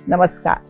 Namaskar.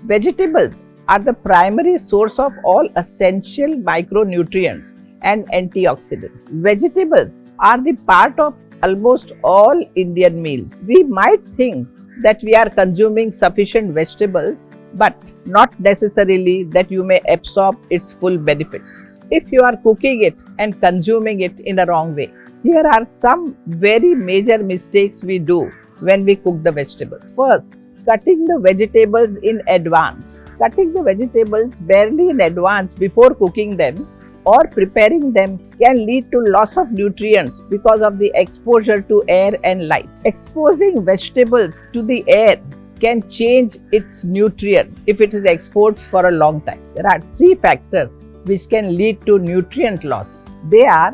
Vegetables are the primary source of all essential micronutrients and antioxidants. Vegetables are the part of almost all Indian meals. We might think that we are consuming sufficient vegetables, but not necessarily that you may absorb its full benefits if you are cooking it and consuming it in a wrong way. Here are some very major mistakes we do when we cook the vegetables. First, cutting the vegetables in advance. Cutting the vegetables barely in advance before cooking them or preparing them can lead to loss of nutrients because of the exposure to air and light. Exposing vegetables to the air can change its nutrient if it is exposed for a long time. There are three factors which can lead to nutrient loss. They are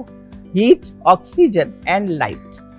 heat, oxygen, and light.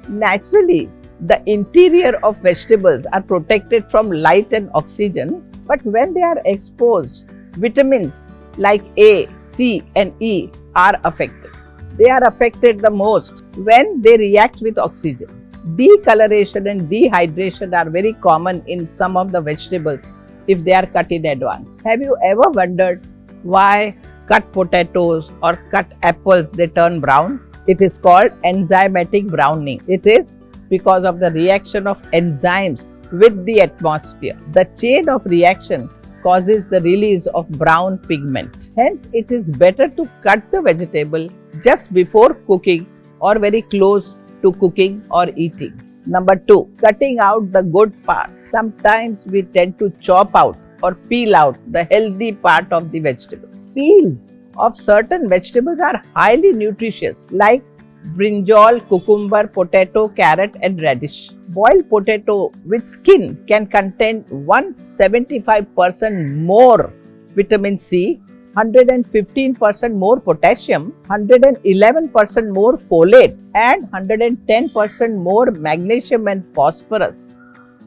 Naturally, the interior of vegetables are protected from light and oxygen, but when they are exposed, vitamins like A, C, and E are affected. They are affected the most when they react with oxygen. Decoloration and dehydration are very common in some of the vegetables if they are cut in advance. Have you ever wondered why cut potatoes or cut apples they turn brown? It is called enzymatic browning. It is because of the reaction of enzymes with the atmosphere. The chain of reaction causes the release of brown pigment. Hence, it is better to cut the vegetable just before cooking or very close to cooking or eating. Number 2, cutting out the good part. Sometimes we tend to chop out or peel out the healthy part of the vegetables. Peels of certain vegetables are highly nutritious, like brinjal, cucumber, potato, carrot, and radish. Boiled potato with skin can contain 175% more vitamin C, 115% more potassium, 111% more folate, and 110% more magnesium and phosphorus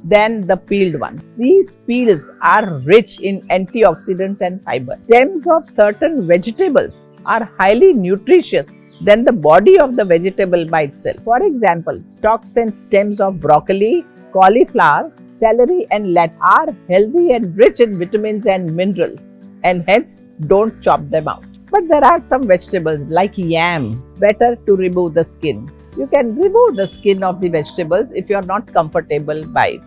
than the peeled one. These peels are rich in antioxidants and fiber. Stems of certain vegetables are highly nutritious than the body of the vegetable by itself. For example, stalks and stems of broccoli, cauliflower, celery, and lettuce are healthy and rich in vitamins and minerals, and hence don't chop them out. But there are some vegetables like yam, better to remove the skin. You can remove the skin of the vegetables if you are not comfortable by it.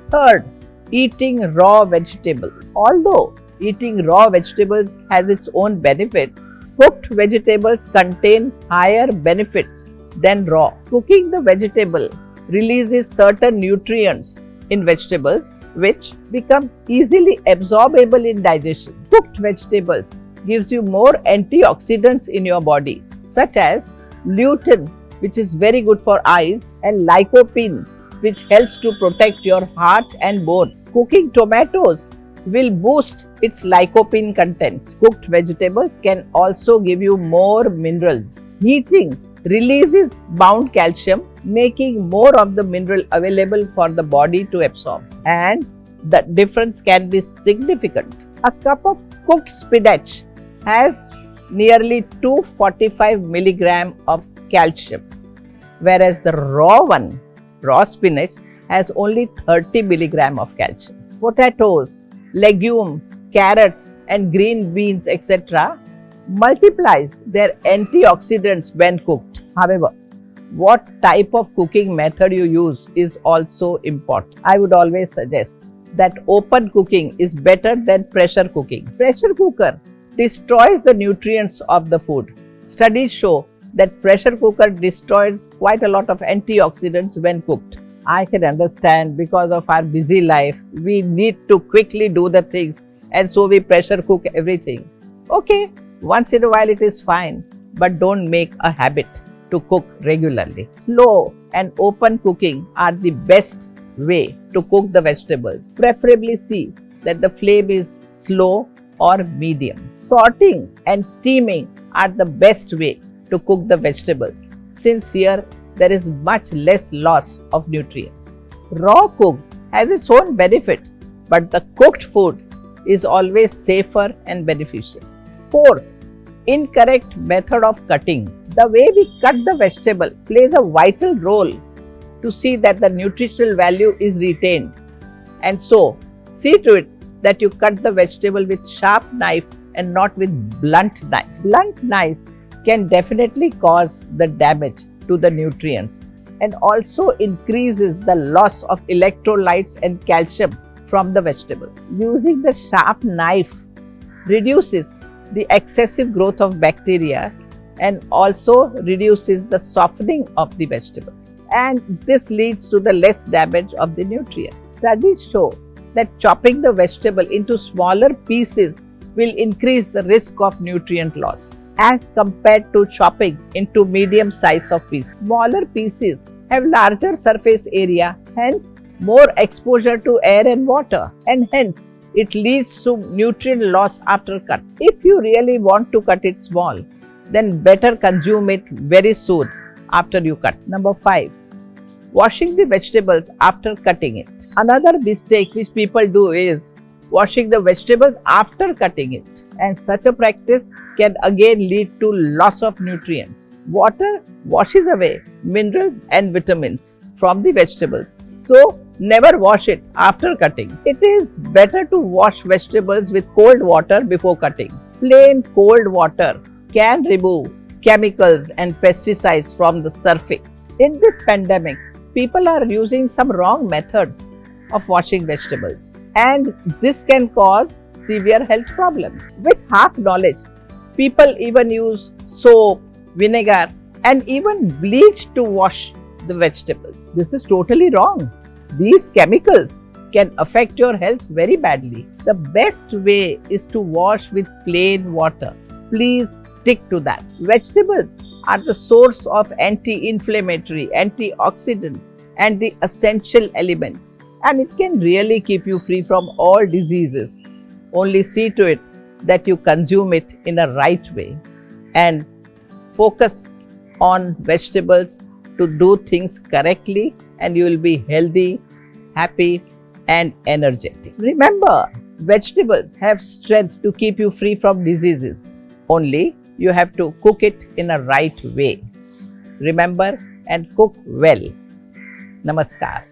Third, eating raw vegetables. Although eating raw vegetables has its own benefits, cooked vegetables contain higher benefits than raw. Cooking the vegetable releases certain nutrients in vegetables which become easily absorbable in digestion. Cooked vegetables gives you more antioxidants in your body, such as lutein, which is very good for eyes, and lycopene, which helps to protect your heart and bone. Cooking tomatoes will boost its lycopene content. Cooked vegetables can also give you more minerals. Heating releases bound calcium, making more of the mineral available for the body to absorb. And the difference can be significant. A cup of cooked spinach has nearly 245 milligrams of calcium, whereas the raw spinach, has only 30 milligrams of calcium. Potatoes, legumes, carrots, and green beans, etc. multiplies their antioxidants when cooked. However, what type of cooking method you use is also important. I would always suggest that open cooking is better than pressure cooking. Pressure cooker destroys the nutrients of the food. Studies show that pressure cooker destroys quite a lot of antioxidants when cooked. I can understand because of our busy life, we need to quickly do the things, and so we pressure cook everything. Okay, once in a while it is fine, but don't make a habit to cook regularly. Slow and open cooking are the best way to cook the vegetables. Preferably see that the flame is slow or medium. Sauteing and steaming are the best way to cook the vegetables, since here there is much less loss of nutrients. Raw cooked has its own benefit, but the cooked food is always safer and beneficial. Fourth, incorrect method of cutting. The way we cut the vegetable plays a vital role to see that the nutritional value is retained. And so, See to it that you cut the vegetable with sharp knife and not with blunt knife. Blunt knives can definitely cause the damage to the nutrients and also increases the loss of electrolytes and calcium from the vegetables. Using the sharp knife reduces the excessive growth of bacteria and also reduces the softening of the vegetables, and this leads to the less damage of the nutrients. Studies show that chopping the vegetable into smaller pieces will increase the risk of nutrient loss as compared to chopping into medium size of pieces. Smaller pieces have larger surface area, hence more exposure to air and water, and hence it leads to nutrient loss after cut. If you really want to cut it small, then better consume it very soon after you cut. Number 5. Washing the vegetables after cutting it. Another mistake which people do is washing the vegetables after cutting it, and such a practice can again lead to loss of nutrients. Water washes away minerals and vitamins from the vegetables, so never wash it after cutting. It is better to wash vegetables with cold water before cutting. Plain cold water can remove chemicals and pesticides from the surface. In this pandemic, people are using some wrong methods of washing vegetables, and this can cause severe health problems. With half knowledge, people even use soap, vinegar, and even bleach to wash the vegetables. This is totally wrong. These chemicals can affect your health very badly. The best way is to wash with plain water. Please stick to that. Vegetables are the source of anti-inflammatory, antioxidant, and the essential elements, and it can really keep you free from all diseases. Only see to it that you consume it in a right way and focus on vegetables to do things correctly, and you will be healthy, happy, and energetic. Remember, vegetables have strength to keep you free from diseases. Only you have to cook it in a right way. Remember, and cook well. Namaskar.